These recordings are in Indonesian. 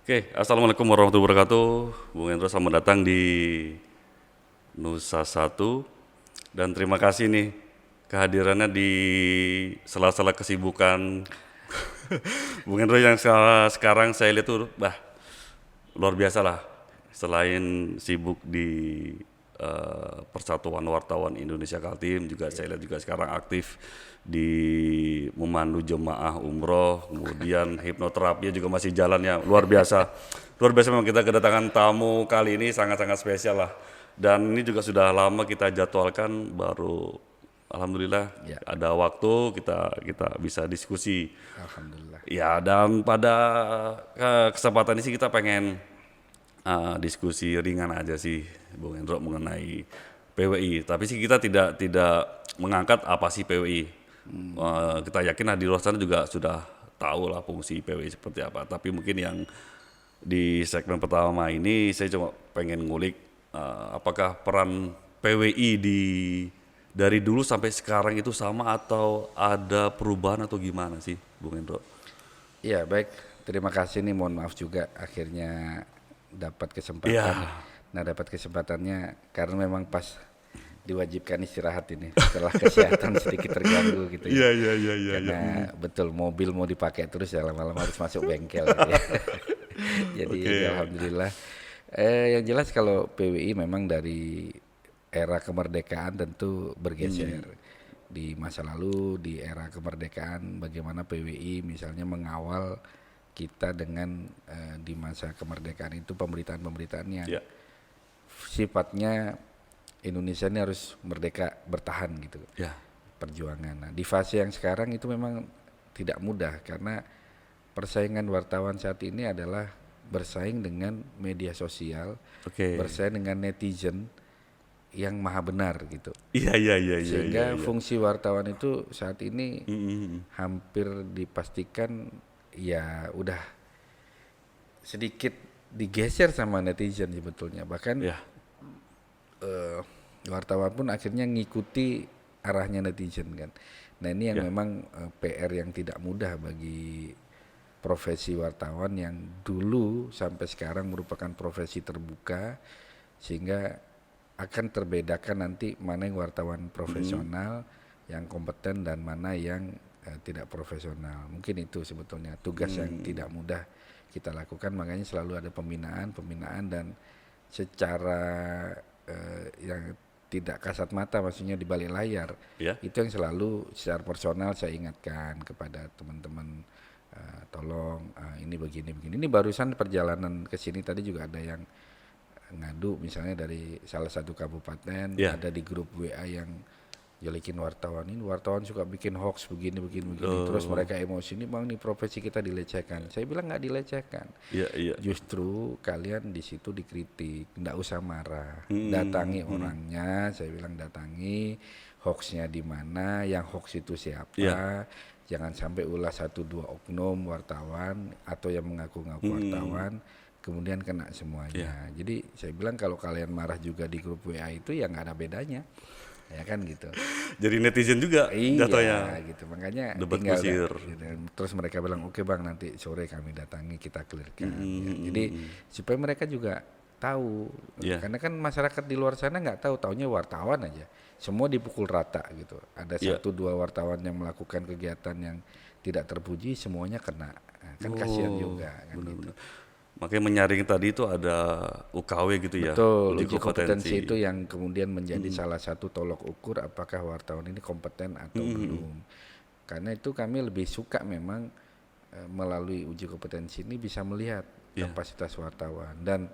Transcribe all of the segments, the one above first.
Oke, Assalamualaikum warahmatullahi wabarakatuh. Bung Hendro, selamat datang di Nusa Satu. Dan terima kasih nih kehadirannya di sela-sela kesibukan Bung Hendro yang sekarang saya lihat tuh, luar biasa lah. Selain sibuk di Persatuan Wartawan Indonesia Kaltim, juga saya lihat juga sekarang aktif di memandu jemaah umroh, kemudian hipnoterapi juga masih jalan ya, luar biasa. Luar biasa memang kita kedatangan tamu kali ini sangat-sangat spesial lah. Dan ini juga sudah lama kita jadwalkan, baru alhamdulillah Ya, ada waktu kita bisa diskusi. alhamdulillah. Ya, dan pada kesempatan ini sih kita pengen diskusi ringan aja sih, Bung Hendro, mengenai PWI. Tapi sih kita tidak mengangkat apa sih PWI. Kita yakin di luar sana juga sudah tahu lah fungsi PWI seperti apa. Tapi mungkin yang di segmen pertama ini saya cuma pengen ngulik apakah peran PWI dari dulu sampai sekarang itu sama atau ada perubahan atau gimana sih, Bung Hendro? Ya, baik. Terima kasih nih, mohon maaf juga akhirnya dapat kesempatan. Iya. Nah, dapat kesempatannya karena memang pas diwajibkan istirahat ini setelah kesehatan sedikit terganggu gitu ya. Iya. Karena betul mobil mau dipakai terus ya lama-lama harus masuk bengkel gitu ya. Jadi Oke. alhamdulillah. Yang jelas kalau PWI memang dari era kemerdekaan tentu bergeser. Di masa lalu di era kemerdekaan bagaimana PWI misalnya mengawal kita dengan di masa kemerdekaan itu pemberitaan-pemberitaan yang Ya. sifatnya Indonesia ini harus merdeka bertahan gitu Ya. perjuangan. Nah, di fase yang sekarang itu memang tidak mudah karena persaingan wartawan saat ini adalah bersaing dengan media sosial, Oke. bersaing dengan netizen yang maha benar gitu. Iya. Sehingga fungsi wartawan itu saat ini Mm. hampir dipastikan ya udah sedikit digeser sama netizen sebetulnya. Bahkan Ya. wartawan pun akhirnya ngikuti arahnya netizen kan. Nah ini yang Ya. memang PR yang tidak mudah bagi profesi wartawan yang dulu sampai sekarang merupakan profesi terbuka, sehingga akan terbedakan nanti mana yang wartawan profesional yang kompeten dan mana yang tidak profesional. Mungkin itu sebetulnya tugas yang tidak mudah kita lakukan, makanya selalu ada pembinaan dan secara yang tidak kasat mata, maksudnya di balik layar, Ya. itu yang selalu secara personal saya ingatkan kepada teman-teman, tolong ini begini. Ini barusan perjalanan ke sini tadi juga ada yang ngadu misalnya dari salah satu kabupaten, Ya. ada di grup WA yang jelekin wartawan, ini wartawan suka bikin hoax begini, terus mereka emosi, ini bang nih profesi kita dilecehkan. Saya bilang nggak dilecehkan, Iya. justru kalian di situ dikritik, nggak usah marah, datangi orangnya. Saya bilang datangi, hoaxnya di mana, yang hoax itu siapa. Iya. Jangan sampai ulah 1-2 oknum wartawan atau yang mengaku-ngaku wartawan kemudian kena semuanya. Jadi saya bilang kalau kalian marah juga di grup WA itu ya nggak ada bedanya, ya kan gitu. Jadi netizen juga jatuhnya. Iya gitu, makanya Debat tinggal kusir. gitu. Terus mereka bilang oke bang, nanti sore kami datangi kita clearkan. Ya. Jadi supaya mereka juga tahu, Iya. karena kan masyarakat di luar sana nggak tahu, taunya wartawan aja, semua dipukul rata gitu. Ada Iya. 1-2 wartawan yang melakukan kegiatan yang tidak terpuji, semuanya kena. Nah, kan kasihan juga kan gitu. Makanya menyaring tadi itu ada UKW gitu ya. Betul, uji kompetensi itu yang kemudian menjadi salah satu tolok ukur apakah wartawan ini kompeten atau belum. Karena itu kami lebih suka memang melalui uji kompetensi ini bisa melihat kapasitas wartawan, dan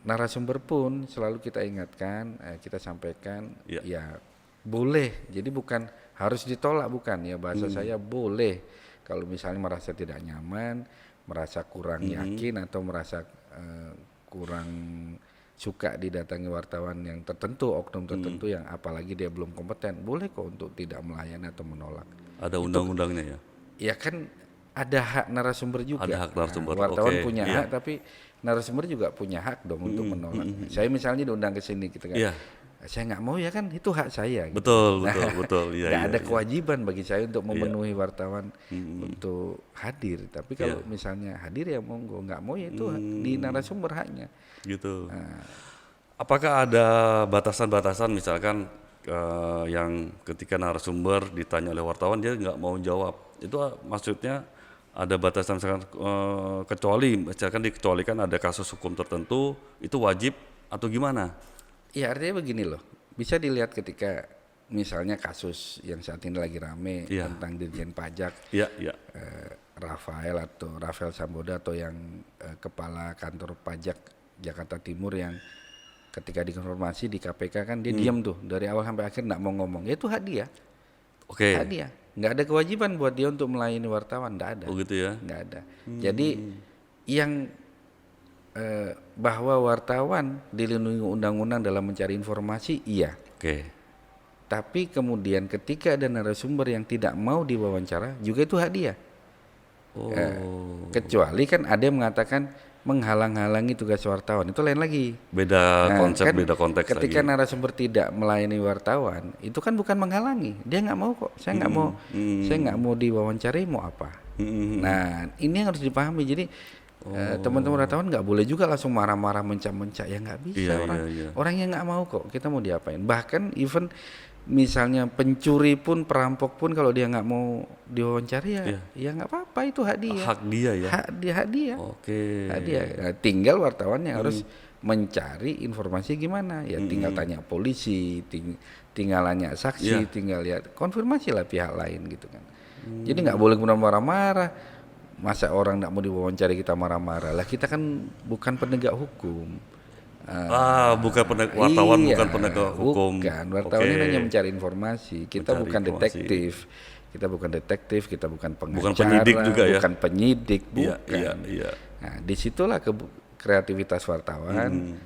narasumber pun selalu kita ingatkan, kita sampaikan ya boleh. Jadi bukan harus ditolak, bukan ya, bahasa saya boleh. Kalau misalnya merasa tidak nyaman, merasa kurang yakin atau merasa kurang suka didatangi wartawan yang tertentu, oknum tertentu yang apalagi dia belum kompeten, boleh kok untuk tidak melayani atau menolak. Ada undang-undangnya ya. Ya kan ada hak narasumber juga. Ada hak narasumber. Wartawan Oke, punya iya. hak, tapi narasumber juga punya hak dong untuk menolak. Saya misalnya diundang ke sini gitu kan. Iya. Saya nggak mau ya kan itu hak saya. Gitu. Betul, betul, betul. Iya, Nggak iya, ada iya. kewajiban bagi saya untuk memenuhi wartawan Mm-mm. untuk hadir. Tapi Iya. kalau misalnya hadir ya monggo, nggak mau ya itu di narasumber haknya. Gitu. Nah, Apakah ada batasan-batasan misalkan yang ketika narasumber ditanya oleh wartawan dia nggak mau jawab? Itu maksudnya ada batasan misalkan kecuali misalkan dikecualikan ada kasus hukum tertentu itu wajib atau gimana? ya artinya begini loh, bisa dilihat ketika misalnya kasus yang saat ini lagi rame Iya. tentang Dirjen Pajak Iya, iya. Rafael Samboda atau yang kepala kantor pajak Jakarta Timur yang ketika dikonfirmasi di KPK kan dia diam tuh dari awal sampai akhir nggak mau ngomong. Ya itu hak dia, Oke. hak dia. Nggak ada kewajiban buat dia untuk melayani wartawan, nggak ada, Oh gitu ya. nggak ada. Jadi yang bahwa wartawan dilindungi undang-undang dalam mencari informasi, iya. Oke. Tapi kemudian ketika ada narasumber yang tidak mau diwawancara, juga itu hak dia. Oh. Kecuali kan ada yang mengatakan menghalang-halangi tugas wartawan, itu lain lagi. Beda Nah, konsep, kan beda konteks ketika lagi. narasumber tidak melayani wartawan, itu kan bukan menghalangi. Dia nggak mau kok. Saya nggak mau. Saya nggak mau diwawancarai, mau apa? Nah, ini yang harus dipahami. Jadi teman-teman wartawan nggak boleh juga langsung marah-marah, mencak-mencak. Ya nggak bisa Iya, orang. iya, iya. Orang yang nggak mau kok. Kita mau diapain? Bahkan even misalnya pencuri pun, perampok pun, kalau dia nggak mau diwawancarai ya nggak apa-apa, itu hak dia. Hak dia ya. Hak dia. Oke. Nah, nah, tinggal wartawan yang harus mencari informasi gimana ya, tinggal tanya polisi, tinggal tanya saksi, tinggal lihat konfirmasi lah pihak lain gitu kan. Jadi nggak boleh kemudian marah-marah. Masa orang nggak mau diwawancara kita marah-marah lah, kita kan bukan penegak hukum. Bukan wartawan, Iya, bukan penegak hukum. bukan. Wartawan ini hanya mencari informasi. Kita Mencari bukan informasi. detektif. Kita bukan detektif, kita bukan pengacara, penyidik juga ya? bukan penyidik, Iya, bukan. iya, iya. Nah, disitulah kreativitas wartawan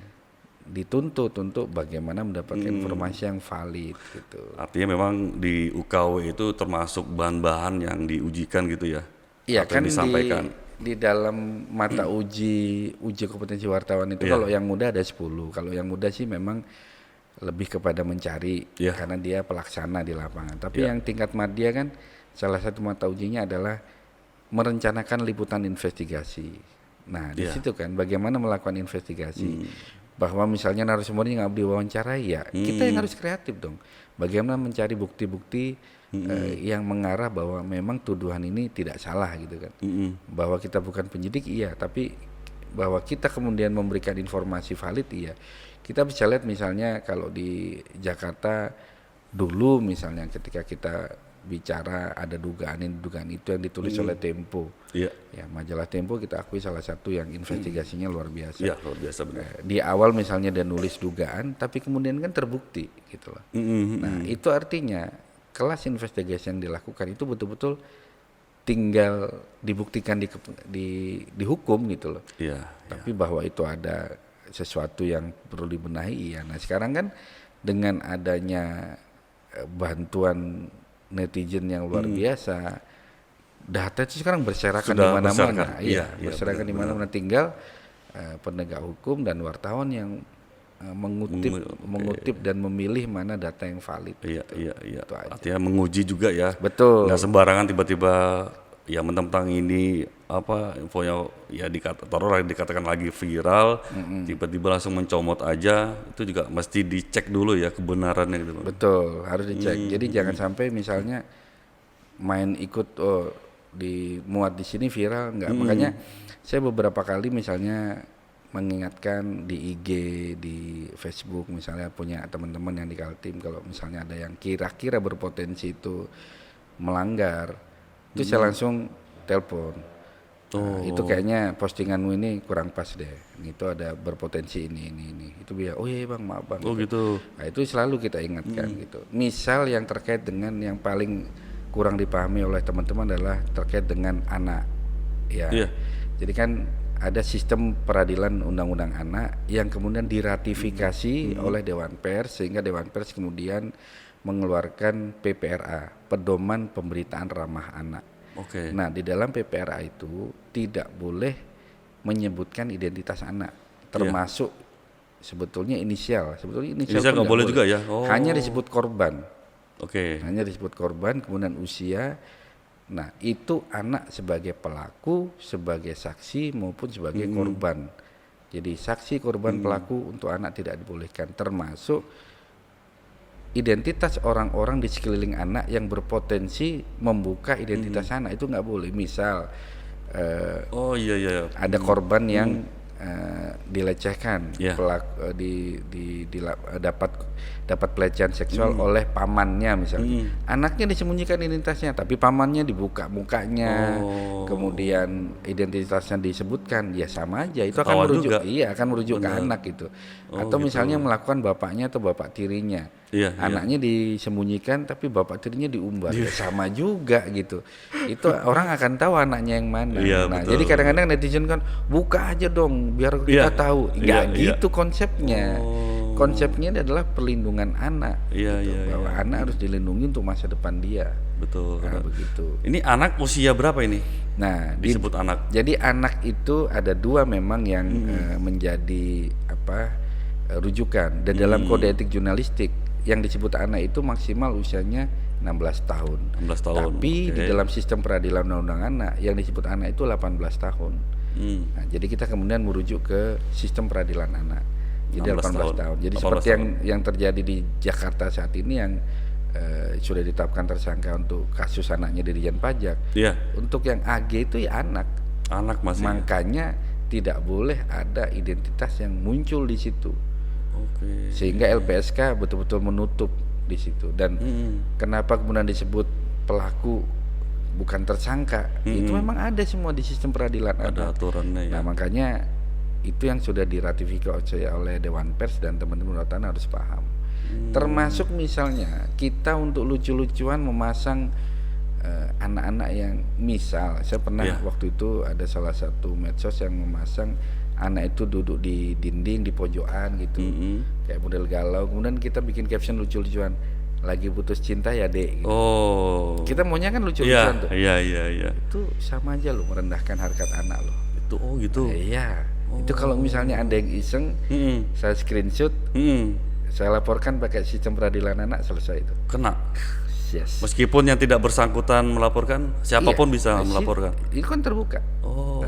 dituntut untuk bagaimana mendapatkan informasi yang valid gitu. Artinya memang di UKW itu termasuk bahan-bahan yang diujikan gitu ya? Iya Atau kan yang disampaikan? di dalam mata uji kompetensi wartawan itu kalau yang muda ada 10. Kalau yang muda sih memang lebih kepada mencari karena dia pelaksana di lapangan. Tapi yang tingkat madya kan salah satu mata ujinya adalah merencanakan liputan investigasi. Nah, di situ kan bagaimana melakukan investigasi. Bahwa misalnya narasumbernya nggak diwawancarai ya, kita yang harus kreatif dong. Bagaimana mencari bukti-bukti yang mengarah bahwa memang tuduhan ini tidak salah gitu kan. Bahwa kita bukan penyidik iya, tapi bahwa kita kemudian memberikan informasi valid iya. Kita bisa lihat misalnya kalau di Jakarta dulu misalnya ketika kita bicara ada dugaan ini dugaan itu yang ditulis oleh Tempo. Iya. Ya, majalah Tempo kita akui salah satu yang investigasinya luar biasa. Iya, luar biasa benar. Di awal misalnya dia nulis dugaan, tapi kemudian kan terbukti gitu loh. Nah, itu artinya kelas investigasi yang dilakukan itu betul-betul tinggal dibuktikan di hukum gitu loh. Iya. Tapi bahwa itu ada sesuatu yang perlu dibenahi iya. Nah, sekarang kan dengan adanya bantuan netizen yang luar biasa, data itu sekarang berserakan di mana-mana. Iya, berserakan di mana-mana. Tinggal penegak hukum dan wartawan yang mengutip dan memilih mana data yang valid. Iya, gitu. iya, iya. Itu aja. Artinya menguji juga ya. Betul. Nggak sembarangan tiba-tiba ya mentang-mentang ini apa infonya ya dikatakan lagi viral, tiba-tiba langsung mencomot aja, itu juga mesti dicek dulu ya kebenarannya gitu. Betul, harus dicek. Jadi jangan sampai misalnya main ikut dimuat di sini viral enggak. Makanya saya beberapa kali misalnya mengingatkan di IG, di Facebook misalnya punya teman-teman yang di Kaltim kalau misalnya ada yang kira-kira berpotensi itu melanggar, itu saya langsung telepon. Nah, itu kayaknya postinganmu ini kurang pas deh. Itu ada berpotensi ini. Itu biar oh iya bang maaf bang. Oh gitu. Nah, itu selalu kita ingatkan gitu. Misal yang terkait dengan yang paling kurang dipahami oleh teman-teman adalah terkait dengan anak. Ya. Iya. Jadi kan ada sistem peradilan undang-undang anak yang kemudian diratifikasi oleh Dewan Pers sehingga Dewan Pers kemudian mengeluarkan PPRA, Pedoman Pemberitaan Ramah Anak. Oke. Nah, di dalam PPRA itu tidak boleh menyebutkan identitas anak, termasuk sebetulnya inisial Indonesia pun nggak boleh juga ya? Oh, hanya disebut korban, oke. hanya disebut korban, kemudian usia. Nah, itu anak sebagai pelaku, sebagai saksi maupun sebagai korban. Jadi saksi, korban, pelaku untuk anak tidak dibolehkan, termasuk identitas orang-orang di sekeliling anak yang berpotensi membuka identitas anak itu nggak boleh. Misal Oh iya iya. ada korban yang dilecehkan, Ya. dapat pelecehan seksual oleh pamannya misalnya. Anaknya disembunyikan identitasnya, tapi pamannya dibuka mukanya, Oh. kemudian identitasnya disebutkan, ya sama aja. Itu Ketahuan akan merujuk, juga. iya akan merujuk ke Benar. anak itu. Oh, Atau gitu. misalnya melakukan bapaknya atau bapak tirinya. Iya, iya. Anaknya disembunyikan tapi bapak tirinya diumbar, ya sama juga gitu. Itu orang akan tahu anaknya yang mana. Iya, Nah, betul. jadi kadang-kadang netizen kan buka aja dong biar Iya. kita tahu. Iya, Nggak iya. gitu konsepnya. Oh. Konsepnya ini adalah perlindungan anak. Iya, gitu. iya, Bahwa iya. anak harus dilindungi untuk masa depan dia. Betul. Nah, begitu. Ini anak usia berapa ini? Nah, Disebut anak. jadi anak itu ada dua memang yang menjadi rujukan. Dan dalam kode etik jurnalistik yang disebut anak itu maksimal usianya 16 tahun. 16 tahun. Tapi di Oke. dalam sistem peradilan undang-undang anak yang disebut anak itu 18 tahun. Nah, jadi kita kemudian merujuk ke sistem peradilan anak. Jadi 18 tahun. Jadi 18 seperti tahun. yang terjadi di Jakarta saat ini yang sudah ditetapkan tersangka untuk kasus anaknya Dirjen Pajak. Iya. Untuk yang AG itu ya anak. Anak masih. Makanya tidak boleh ada identitas yang muncul di situ. Oke. Sehingga LPSK betul-betul menutup di situ. Dan kenapa kemudian disebut pelaku bukan tersangka? Itu memang ada semua di sistem peradilan Ada anak. aturannya ya. Nah, makanya itu yang sudah diratifikasi oleh Dewan Pers dan teman-teman wartawan harus paham. Termasuk misalnya kita untuk lucu-lucuan memasang anak-anak yang misal saya pernah Iya. waktu itu ada salah satu medsos yang memasang anak itu duduk di dinding di pojokan gitu kayak model galau, kemudian kita bikin caption lucu-lucuan, lagi putus cinta ya dek gitu. Oh. Kita maunya kan Iya, lucu-lucuan tuh. iya, iya, iya. Itu sama aja loh merendahkan harkat anak loh. Itu gitu. Iya. Itu kalau misalnya ada yang iseng, saya screenshot, saya laporkan pakai sistem peradilan anak, selesai itu. Kena. Yes. Meskipun yang tidak bersangkutan melaporkan, siapapun Iya. bisa Nah, melaporkan. Itu kan terbuka. Oh.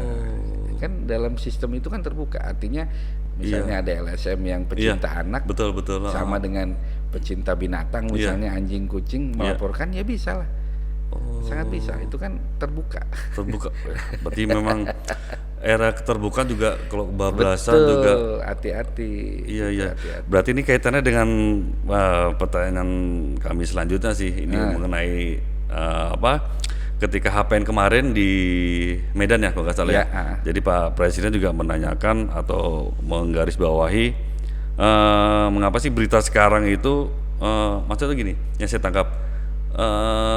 Kan dalam sistem itu kan terbuka. Artinya misalnya ada LSM yang pecinta anak Betul, betul. sama dengan pecinta binatang, misalnya anjing kucing melaporkan ya bisa lah. Oh. Sangat bisa. Itu kan terbuka. Terbuka. Berarti memang era keterbukaan juga kalau kebablasan juga. Betul, hati-hati. Iya, iya. Hati-hati. Berarti ini kaitannya dengan pertanyaan kami selanjutnya sih, ini mengenai ketika HPN kemarin di Medan ya kalau nggak salah ya. Jadi Pak Presiden juga menanyakan atau menggarisbawahi mengapa sih berita sekarang itu maksudnya gini, yang saya tangkap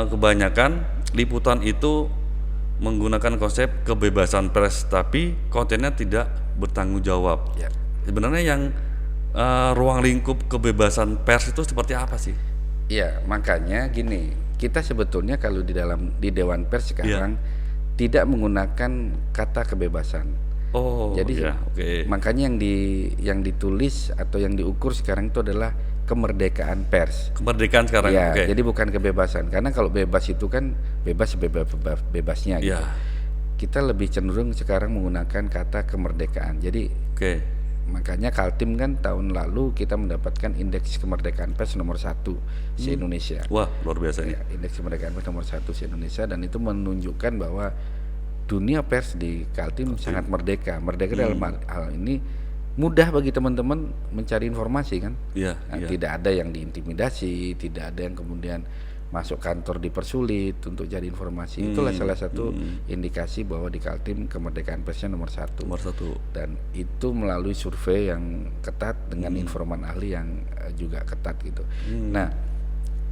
kebanyakan liputan itu menggunakan konsep kebebasan pers tapi kontennya tidak bertanggung jawab. Ya. Sebenarnya yang ruang lingkup kebebasan pers itu seperti apa sih? Iya, makanya gini, kita sebetulnya kalau di Dewan Pers sekarang tidak menggunakan kata kebebasan. Oh, Jadi iya, oke. makanya yang ditulis atau yang diukur sekarang itu adalah kemerdekaan pers. Kemerdekaan sekarang. Ya, Oke. jadi bukan kebebasan. Karena kalau bebas itu kan bebasnya gitu. Iya. Kita lebih cenderung sekarang menggunakan kata kemerdekaan. Jadi Oke. makanya Kaltim kan tahun lalu kita mendapatkan indeks kemerdekaan pers nomor 1 se-Indonesia. Wah, luar biasa ini. Ya, indeks kemerdekaan pers nomor 1 se-Indonesia, dan itu menunjukkan bahwa dunia pers di Kaltim sangat merdeka. Merdeka dalam hal ini mudah bagi teman-teman mencari informasi kan. Iya, Nah, iya. tidak ada yang diintimidasi, tidak ada yang kemudian masuk kantor dipersulit untuk cari informasi. Itulah salah satu indikasi bahwa di Kaltim kemerdekaan persnya nomor 1. Nomor 1. Dan itu melalui survei yang ketat dengan informan ahli yang juga ketat gitu. Nah,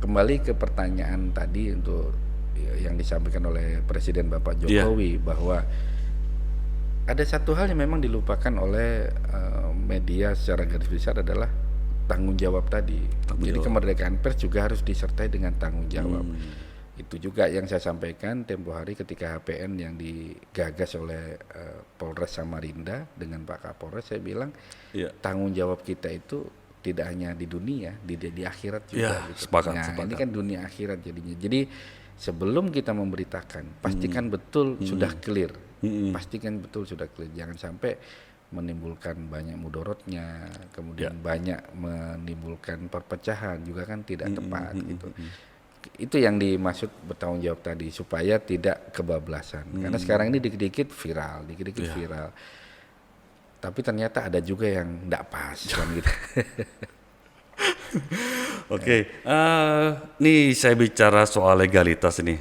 kembali ke pertanyaan tadi untuk yang disampaikan oleh Presiden Bapak Jokowi bahwa ada satu hal yang memang dilupakan oleh media secara garis besar adalah tanggung jawab tadi. Jadi kemerdekaan pers juga harus disertai dengan tanggung jawab. Itu juga yang saya sampaikan tempo hari ketika HPN yang digagas oleh Polres Samarinda dengan Pak Kapolres, saya bilang Iya. tanggung jawab kita itu tidak hanya di dunia, di akhirat juga. Iya, Gitu. sepakat, Nah, sepakat. ini kan dunia akhirat jadinya. Jadi sebelum kita memberitakan, pastikan betul sudah clear. Pastikan betul sudah clear. Jangan sampai menimbulkan banyak mudorotnya, kemudian banyak menimbulkan perpecahan juga kan tidak tepat gitu. Itu yang dimaksud bertanggung jawab tadi, supaya tidak kebablasan. Karena sekarang ini dikit-dikit viral, viral. Tapi ternyata ada juga yang enggak pas kan gitu. Oke, nih saya bicara soal legalitas ini.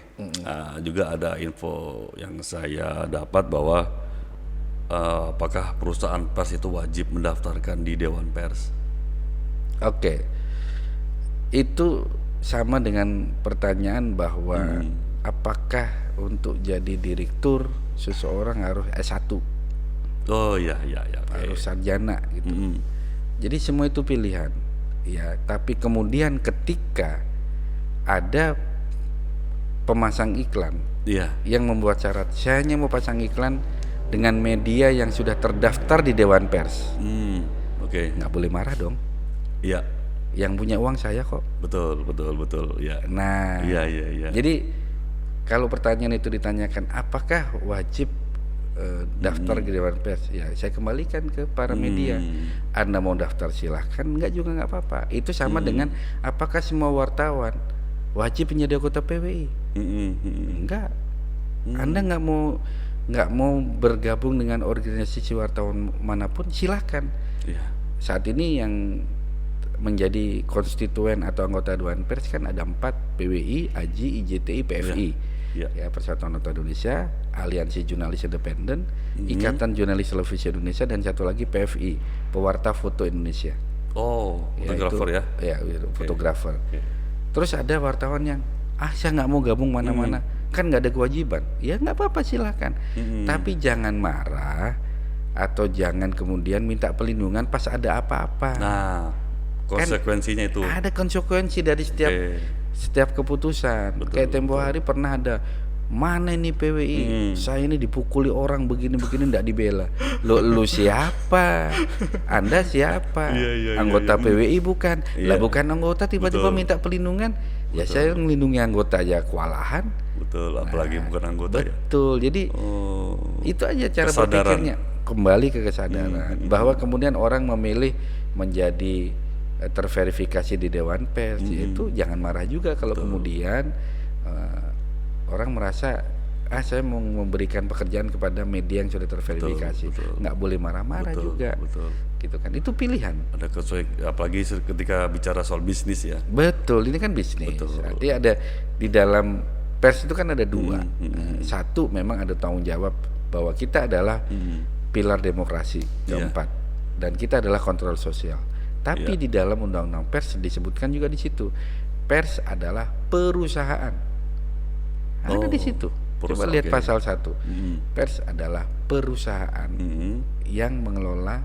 Juga ada info yang saya dapat bahwa apakah perusahaan pers itu wajib mendaftarkan di Dewan Pers? Oke. Itu sama dengan pertanyaan bahwa apakah untuk jadi direktur seseorang harus S1, Oh iya, oke. harus sarjana gitu. Jadi semua itu pilihan. Ya, tapi kemudian ketika ada pemasang iklan Iya, yang membuat syarat, saya hanya mau pasang iklan dengan media yang sudah terdaftar di Dewan Pers. oke. Nggak boleh marah dong. Iya, Yang punya uang saya kok. betul, ya. Nah, Iya. jadi kalau pertanyaan itu ditanyakan, apakah wajib daftar ke Dewan Pers? Ya, saya kembalikan ke para media. Anda mau daftar silahkan, enggak juga nggak apa-apa. Itu sama dengan apakah semua wartawan wajib menjadi anggota PWI? Enggak. Anda nggak mau bergabung dengan organisasi wartawan manapun, silahkan. Iya. Saat ini yang menjadi konstituen atau anggota Dewan Pers kan ada 4, PWI, AJI, IJTI, PFI. Iya. Ya, Persatuan Nota Indonesia, Aliansi Jurnalis Independen, Ikatan Jurnalis Televisi Indonesia, dan satu lagi PFI, Pewarta Foto Indonesia. Oh, fotografer ya? Ya, fotografer. Terus ada wartawan yang saya nggak mau gabung mana-mana, kan nggak ada kewajiban. Ya nggak apa-apa, silakan. Tapi jangan marah atau jangan kemudian minta perlindungan pas ada apa-apa. Nah, konsekuensinya itu. Ada konsekuensi dari setiap keputusan. Kayak tempo hari pernah ada, mana ini PWI, saya ini dipukuli orang begini-begini nggak dibela. Lu siapa? Anda siapa? Iya, Anggota PWI bukan? Lah Iya. bukan anggota tiba-tiba Betul. minta perlindungan. Ya saya melindungi anggota aja kewalahan. Betul, apalagi bukan anggota ya. Betul. Jadi Oh, itu aja cara kesadaran. berpikirnya, kembali ke kesadaran bahwa kemudian orang memilih menjadi terverifikasi di Dewan Pers. Itu jangan marah juga kalau kemudian orang merasa saya mau memberikan pekerjaan kepada media yang sudah terverifikasi. Betul. Nggak boleh marah-marah juga. Betul. Gitu kan, itu pilihan. Ada apalagi ketika bicara soal bisnis ya. Betul, ini kan bisnis. Artinya ada di dalam pers itu kan ada dua. Satu, memang ada tanggung jawab bahwa kita adalah pilar demokrasi keempat, dan kita adalah kontrol sosial. Tapi di dalam undang-undang pers disebutkan juga di situ, pers adalah perusahaan. Ada di situ. Coba lihat pasal 1. Pers adalah perusahaan yang mengelola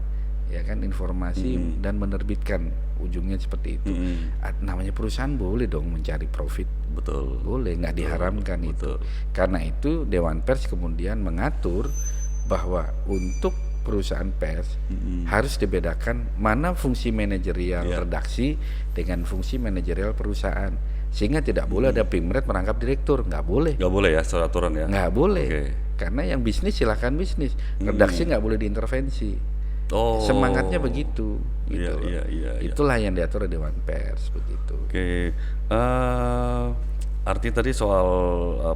ya kan informasi dan menerbitkan, ujungnya seperti itu. Namanya perusahaan boleh dong mencari profit. Betul. Boleh, nggak diharamkan itu. Karena itu Dewan Pers kemudian mengatur bahwa untuk perusahaan pers harus dibedakan mana fungsi manajerial redaksi dengan fungsi manajerial perusahaan, sehingga tidak boleh ada pimret merangkap direktur, nggak boleh. Nggak boleh ya secara aturan ya. Nggak boleh. Oke. Karena yang bisnis silahkan bisnis, redaksi nggak boleh diintervensi. Oh. Semangatnya begitu. Gitu Iya, loh. iya. Itulah yang diatur di Dewan Pers begitu. Oke. Artinya tadi soal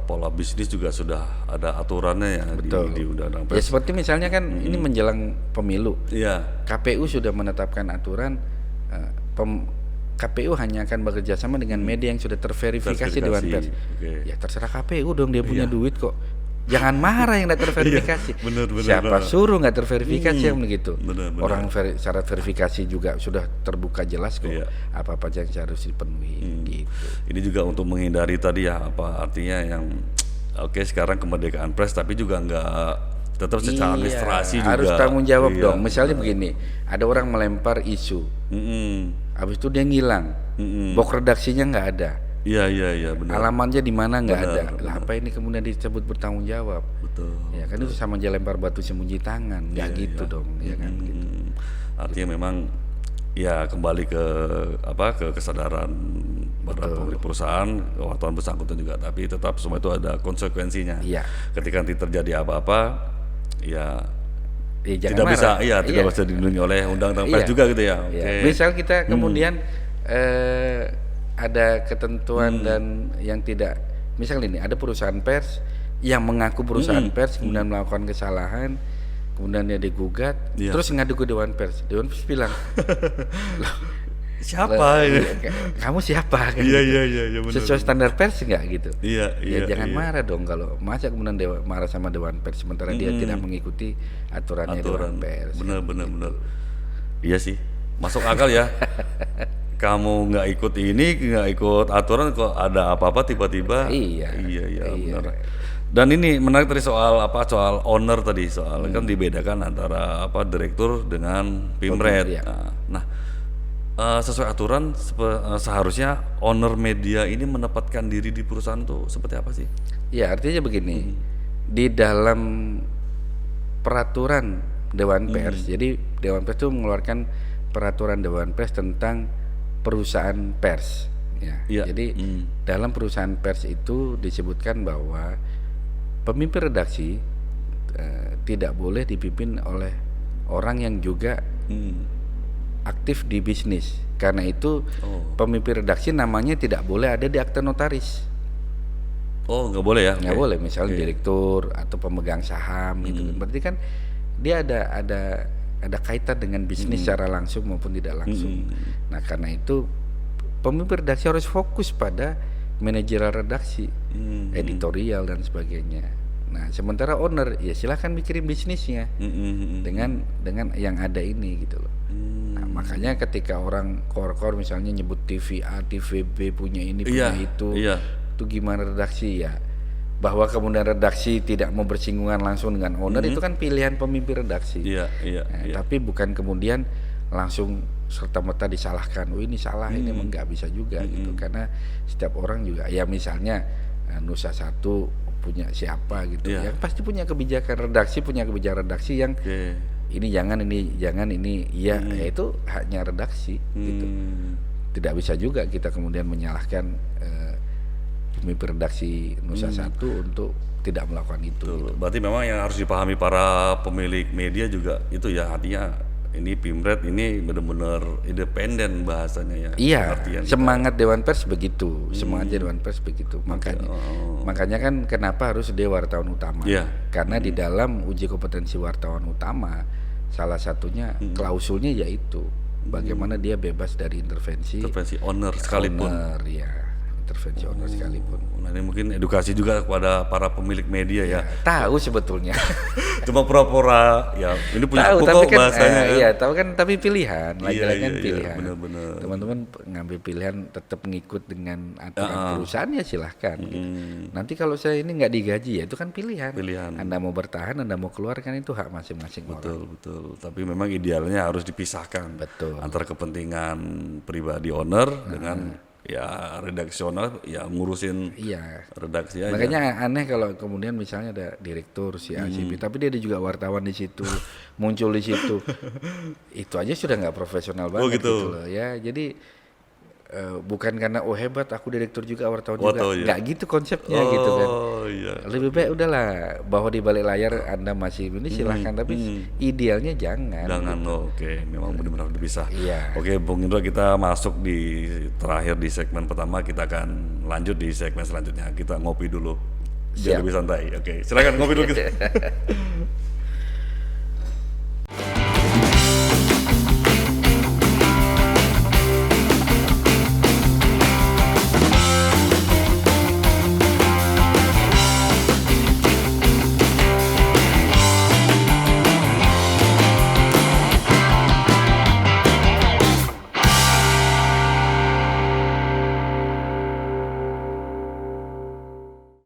pola bisnis juga sudah ada aturannya ya di Undang-Undang Ya Pers. seperti misalnya kan ini menjelang pemilu, Iya. KPU sudah menetapkan aturan KPU hanya akan bekerja sama dengan media yang sudah terverifikasi Dewan Pers. Oke. Ya terserah KPU dong, dia punya duit kok. Jangan marah yang tidak terverifikasi. bener, Siapa bener. suruh nggak terverifikasi yang begitu? Bener. Orang syarat verifikasi juga sudah terbuka jelas kok. Iya. Apa-apa yang harus dipenuhi gitu. Ini juga untuk menghindari tadi ya, apa artinya yang sekarang kemerdekaan pers tapi juga nggak tetap secara administrasi juga harus tanggung jawab Iya. dong. Misalnya begini, ada orang melempar isu, habis itu dia ngilang, box redaksinya nggak ada. Iya, iya, iya, benar. Alamatnya di mana nggak ada. Benar, Lah apa ini kemudian disebut bertanggung jawab? Betul. Ya kan itu sama aja lempar batu sembunyi tangan, nggak Iya, gitu iya. dong, ya kan gitu. Artinya memang ya kembali ke ke kesadaran para pemilik perusahaan, wartawan bersangkutan juga, tapi tetap semua itu ada konsekuensinya. Iya. Ketika nanti terjadi apa-apa, ya Jangan tidak bisa, marah. iya tidak Iya. bisa dilindungi oleh undang-undang Iya. pers juga gitu ya. Ya, Oke. misal kita kemudian ada ketentuan dan yang tidak, misal ini ada perusahaan pers yang mengaku perusahaan pers kemudian melakukan kesalahan, kemudian dia digugat, Iya. terus ngadu ke Dewan Pers bilang, Siapa ini? kamu siapa? Kan Iya, gitu. iya, iya, iya, benar. Sesuai standar pers nggak gitu? Iya, Ya iya. jangan iya. marah dong kalau masa kemudian marah sama Dewan Pers sementara dia tidak mengikuti aturannya Dewan Pers. Bener, bener, bener. Iya sih, masuk akal ya. Kamu nggak ikut ini, nggak ikut aturan, kok ada apa-apa tiba-tiba. Iya. Iya, iya, Iya. benar. Dan ini menarik tadi soal soal owner tadi, soal kan dibedakan antara direktur dengan pimret. Iya. Nah, sesuai aturan seharusnya owner media ini menempatkan diri di perusahaan itu seperti apa sih? Ya artinya begini, di dalam peraturan Dewan Pers, jadi Dewan Pers itu mengeluarkan peraturan Dewan Pers tentang perusahaan pers. Ya, Iya. jadi dalam perusahaan pers itu disebutkan bahwa pemimpin redaksi tidak boleh dipimpin oleh orang yang juga aktif di bisnis. Karena itu pemimpin redaksi namanya tidak boleh ada di akte notaris. Oh, nggak boleh ya? Nggak Oke. boleh, misalnya direktur atau pemegang saham gitu kan. Berarti kan dia ada kaitan dengan bisnis secara langsung maupun tidak langsung. Nah, karena itu pemimpin redaksi harus fokus pada manajerial redaksi, editorial dan sebagainya. Nah, sementara owner ya silahkan mikirin bisnisnya dengan yang ada ini gitu loh. Nah, makanya ketika orang kor-kor misalnya nyebut TV A, TV B punya ini punya Iya, itu, iya. itu gimana redaksi ya? Bahwa kemudian redaksi tidak mau bersinggungan langsung dengan owner itu kan pilihan pemimpin redaksi. Iya, iya, Nah, iya. tapi bukan kemudian langsung serta-merta disalahkan. Oh ini salah, ini emang nggak bisa juga gitu. Karena setiap orang juga, ya misalnya Nusa Satu punya siapa gitu, Iya. ya pasti punya kebijakan redaksi yang Oke. ini jangan, ini iya, ya itu haknya redaksi gitu. Tidak bisa juga kita kemudian menyalahkan pemimpin redaksi Nusa Satu untuk tidak melakukan itu. Betul. Berarti memang yang harus dipahami para pemilik media juga itu ya, artinya ini Pimret ini benar-benar independen bahasanya ya. Iya, Pengertian kita. semangat Dewan Pers begitu, semangatnya Dewan Pers begitu. Makanya kan kenapa harus dia wartawan utama? Iya. Karena di dalam uji kompetensi wartawan utama salah satunya klausulnya yaitu bagaimana dia bebas dari intervensi owner sekalipun. owner, ya, intervensi owner sekalipun. Nah, ini mungkin edukasi juga kepada para pemilik media ya. Tahu sebetulnya. Cuma pura-pura ya ini punya Tahu aku tapi kok kan bahasanya. iya, tahu kan tapi pilihan, lagi-lagi kan iya, pilihan. benar-benar. Teman-teman ngambil pilihan tetap ngikut dengan aturan perusahaan ya silahkan gitu. Nanti kalau saya ini nggak digaji ya itu kan pilihan. Pilihan. Anda mau bertahan, Anda mau keluar kan itu hak masing-masing orang. Betul, betul. Tapi memang idealnya harus dipisahkan. Betul. Antara kepentingan pribadi owner dengan ya redaksional ya ngurusin Iya. redaksi aja. Makanya aneh kalau kemudian misalnya ada direktur si A, si B, tapi dia ada juga wartawan di situ, muncul di situ. Itu aja sudah nggak profesional banget gitu. gitu loh ya. Jadi bukan karena hebat aku direktur juga wartawan Wartawan, juga, iya. nggak gitu konsepnya gitu kan. Oh iya. Lebih baik udahlah bahwa di balik layar Anda masih ini silahkan, tapi idealnya jangan. Jangan oke, memang benar-benar dipisah. Iya. Oke, Bung Indra, kita masuk di terakhir di segmen pertama, kita akan lanjut di segmen selanjutnya. Kita ngopi dulu biar Siap. lebih santai. Oke, silakan ngopi dulu kita.